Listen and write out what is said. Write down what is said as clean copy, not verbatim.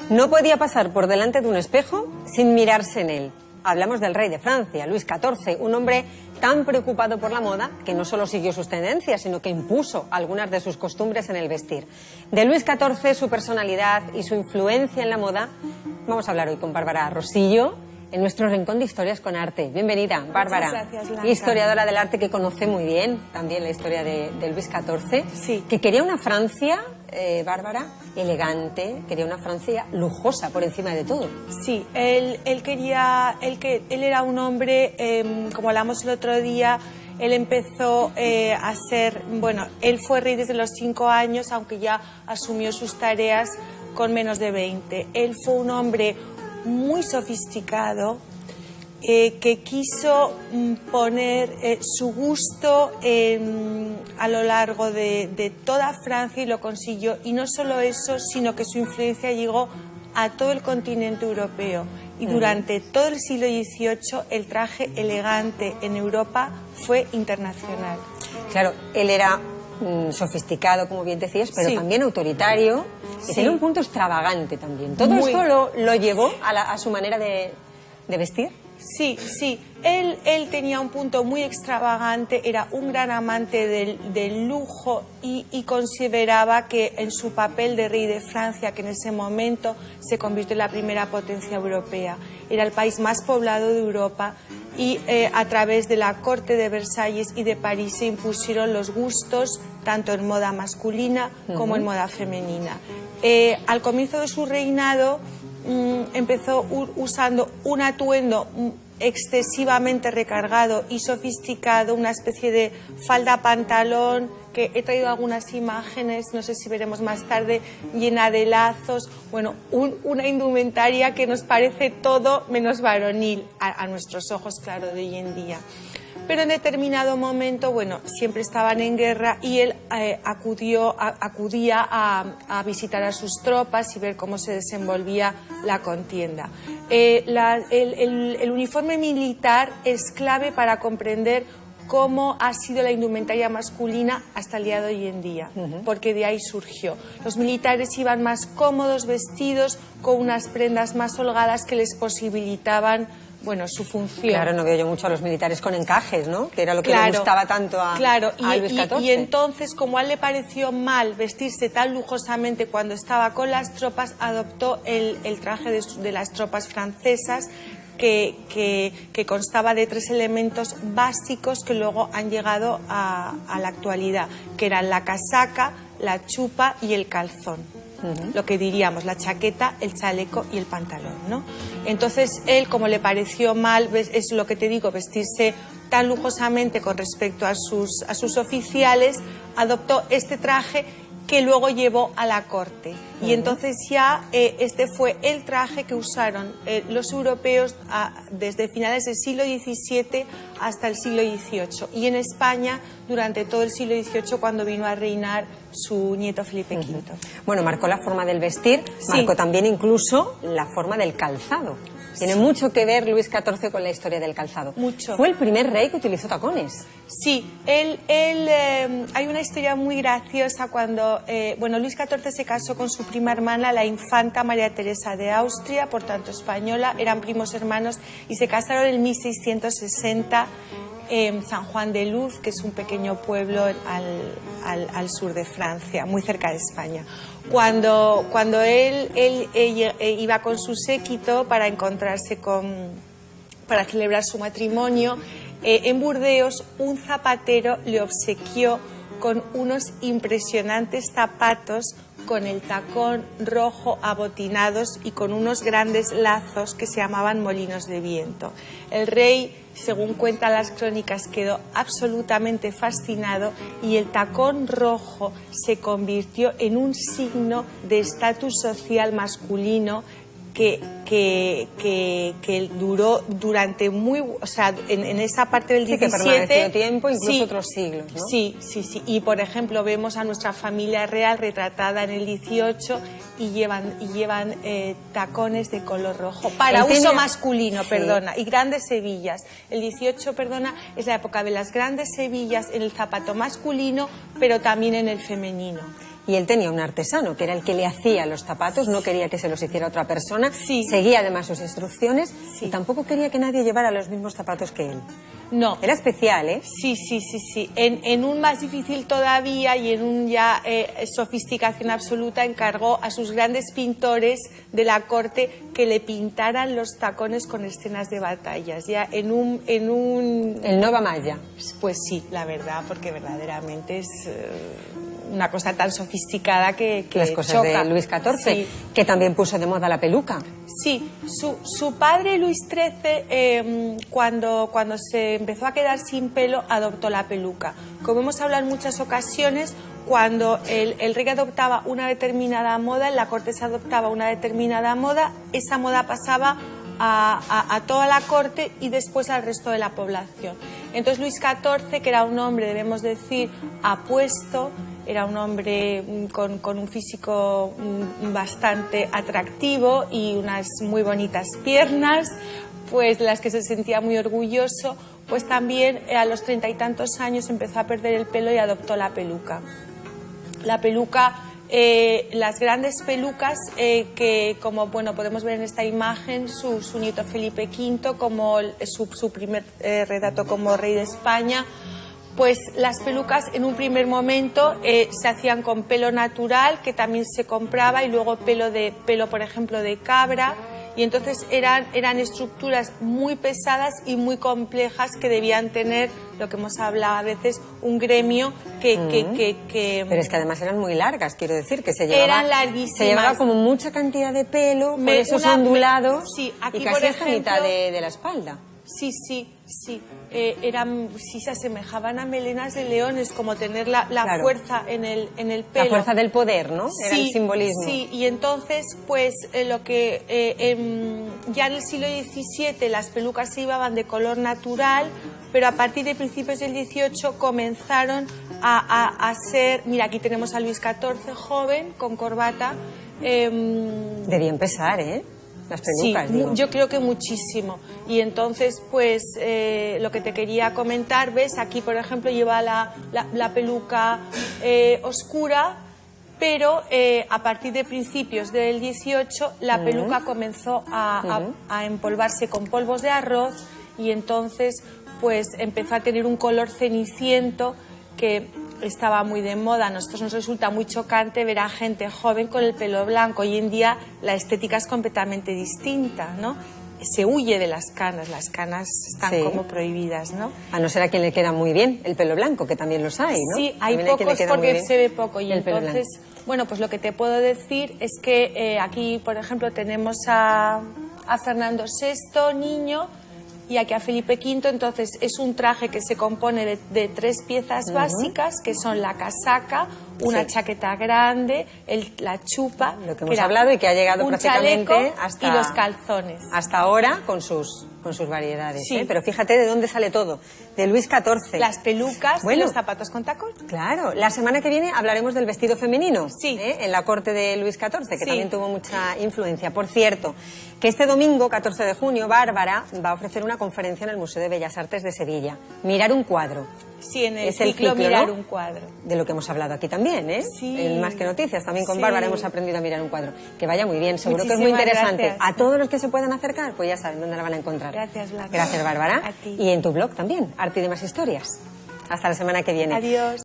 No podía pasar por delante de un espejo sin mirarse en él. Hablamos del rey de Francia, Luis XIV, un hombre tan preocupado por la moda que no solo siguió sus tendencias, sino que impuso algunas de sus costumbres en el vestir. De Luis XIV, su personalidad y su influencia en la moda, vamos a hablar hoy con Bárbara Rosillo, en nuestro rincón de historias con arte. Bienvenida, Bárbara. Muchas gracias, Blanca. Historiadora del arte que conoce muy bien también la historia de Luis XIV. Sí. Que quería una Francia, Bárbara, elegante, quería una Francia lujosa por encima de todo. Sí, él era un hombre, como hablamos el otro día, él empezó a ser, bueno, él fue rey desde los 5 años, aunque ya asumió sus tareas con menos de 20. Él fue un hombre muy sofisticado, que quiso poner su gusto a lo largo de toda Francia y lo consiguió. Y no solo eso, sino que su influencia llegó a todo el continente europeo. Y durante todo el siglo XVIII el traje elegante en Europa fue internacional. Claro, él era sofisticado, como bien decías, pero Sí. también autoritario y Sí. tenía un punto extravagante también. ¿Todo esto lo llevó a su manera de vestir? Sí, sí. Él tenía un punto muy extravagante, era un gran amante del lujo y consideraba que en su papel de rey de Francia, que en ese momento se convirtió en la primera potencia europea, era el país más poblado de Europa y a través de la corte de Versalles y de París se impusieron los gustos tanto en moda masculina como en moda femenina. Al comienzo de su reinado empezó usando un atuendo excesivamente recargado y sofisticado, una especie de falda-pantalón, que he traído algunas imágenes, no sé si veremos más tarde, llena de lazos, bueno, una indumentaria que nos parece todo menos varonil a nuestros ojos, claro, de hoy en día. Pero en determinado momento, bueno, siempre estaban en guerra y él acudía a visitar a sus tropas y ver cómo se desenvolvía la contienda. El uniforme militar es clave para comprender cómo ha sido la indumentaria masculina hasta el día de hoy en día, porque de ahí surgió. Los militares iban más cómodos, vestidos, con unas prendas más holgadas que les posibilitaban, bueno, su función. Claro, no veo yo mucho a los militares con encajes, ¿no? Que era lo que le gustaba tanto a Luis XIV. Y entonces, como a él le pareció mal vestirse tan lujosamente cuando estaba con las tropas, adoptó el traje de las tropas francesas, que constaba de 3 elementos básicos que luego han llegado a la actualidad, que eran la casaca, la chupa y el calzón. Lo que diríamos, la chaqueta, el chaleco y el pantalón, ¿no? Entonces él, como le pareció mal, es lo que te digo, vestirse tan lujosamente con respecto a sus oficiales, adoptó este traje que luego llevó a la corte. Y entonces ya este fue el traje que usaron los europeos desde finales del siglo XVII hasta el siglo XVIII. Y en España durante todo el siglo XVIII, cuando vino a reinar su nieto Felipe V. Bueno, marcó la forma del vestir, marcó también incluso la forma del calzado. Tiene mucho que ver Luis XIV con la historia del calzado. Mucho. Fue el primer rey que utilizó tacones. Sí, hay una historia muy graciosa cuando, Luis XIV se casó con su prima hermana, la infanta María Teresa de Austria, por tanto española, eran primos hermanos y se casaron en 1660 en San Juan de Luz, que es un pequeño pueblo al sur de Francia, muy cerca de España. Cuando él iba con su séquito para para celebrar su matrimonio, en Burdeos un zapatero le obsequió con unos impresionantes zapatos con el tacón rojo abotinados y con unos grandes lazos que se llamaban molinos de viento. El rey, según cuentan las crónicas, quedó absolutamente fascinado y el tacón rojo se convirtió en un signo de estatus social masculino que duró durante en esa parte del 17. Que permaneció tiempo, incluso otros siglos, ¿no? Sí. Y por ejemplo vemos a nuestra familia real retratada en el 18 y llevan tacones de color rojo para uso masculino, y grandes hebillas. El 18, es la época de las grandes hebillas en el zapato masculino, pero también en el femenino. y él tenía un artesano, que era el que le hacía los zapatos, no quería que se los hiciera otra persona, Sí. seguía además sus instrucciones Sí. y tampoco quería que nadie llevara los mismos zapatos que él. No. Era especial, ¿eh? Sí. En un más difícil todavía y en un ya sofisticación absoluta encargó a sus grandes pintores de la corte que le pintaran los tacones con escenas de batallas. Ya en un El Nova Maya. Pues sí, la verdad, porque verdaderamente es una cosa tan sofisticada que Las cosas choca. de Luis XIV, Sí. que también puso de moda la peluca. Sí, su padre Luis XIII, cuando se empezó a quedar sin pelo, adoptó la peluca. Como hemos hablado en muchas ocasiones, cuando el rey adoptaba una determinada moda, en la corte se adoptaba una determinada moda, esa moda pasaba a toda la corte y después al resto de la población. Entonces Luis XIV, que era un hombre, debemos decir, apuesto, era un hombre con un físico bastante atractivo y unas muy bonitas piernas, pues de las que se sentía muy orgulloso, pues también a los 30 y tantos años empezó a perder el pelo y adoptó la peluca. La peluca, las grandes pelucas que, como bueno podemos ver en esta imagen, su nieto Felipe V, como su primer retrato como rey de España, pues las pelucas en un primer momento se hacían con pelo natural, que también se compraba, y luego pelo por ejemplo, de cabra, y entonces eran estructuras muy pesadas y muy complejas que debían tener, lo que hemos hablado a veces, un gremio que Pero es que además eran muy largas, quiero decir, que se llevaba, eran larguísimas. se llevaba como mucha cantidad de pelo, con esos ondulados, sí, aquí, y casi por hasta ejemplo, mitad de la espalda. Sí. Sí, se asemejaban a melenas de leones, como tener la Claro. fuerza en el pelo. La fuerza del poder, ¿no? Era el simbolismo. Sí, y entonces, pues lo que ya en el siglo XVII las pelucas se llevaban de color natural, pero a partir de principios del XVIII comenzaron a ser... Mira, aquí tenemos a Luis XIV, joven, con corbata. Debían pesar, ¿eh? Las pelucas, Sí, digo. yo creo que muchísimo. Y entonces, pues, lo que te quería comentar, ves, aquí, por ejemplo, lleva la peluca oscura, pero a partir de principios del 18 la peluca comenzó a empolvarse con polvos de arroz, y entonces, pues, empezó a tener un color ceniciento que estaba muy de moda. A nosotros nos resulta muy chocante ver a gente joven con el pelo blanco. Hoy en día la estética es completamente distinta, ¿no? Se huye de las canas están Sí. como prohibidas, ¿no? A no ser a quien le queda muy bien el pelo blanco, que también los hay, ¿no? Sí, hay También quien le pocos queda muy porque bien se ve poco, y el pelo entonces, blanco. bueno, pues lo que te puedo decir es que aquí, por ejemplo, tenemos a Fernando VI, niño, y aquí a Felipe V. Entonces es un traje que se compone de tres piezas básicas, que son la casaca, una Sí. chaqueta grande, la chupa, Lo que que hemos era hablado y que ha llegado un prácticamente chaleco, hasta... y los calzones. Hasta ahora con sus variedades, Sí. ¿eh? Pero fíjate de dónde sale todo. De Luis XIV. Las pelucas Bueno. y los zapatos con tacón. Claro, la semana que viene hablaremos del vestido femenino, Sí. en la corte de Luis XIV, que Sí. también tuvo mucha influencia. Por cierto, que este domingo, 14 de junio, Bárbara va a ofrecer una conferencia en el Museo de Bellas Artes de Sevilla. Mirar un cuadro, Sí, en el Es el ciclo ciclo, Mirar ¿no? un cuadro. de lo que hemos hablado aquí también, ¿eh? Sí. En Más que Noticias, también con Sí. Bárbara hemos aprendido a mirar un cuadro. Que vaya muy bien, seguro que es Muchísimas muy interesante. gracias. A todos los que se puedan acercar, pues ya saben dónde la van a encontrar. Gracias, Blanca. Gracias, Bárbara. A ti. Y en tu blog también, Arte y Demás Historias. Hasta la semana que viene. Adiós.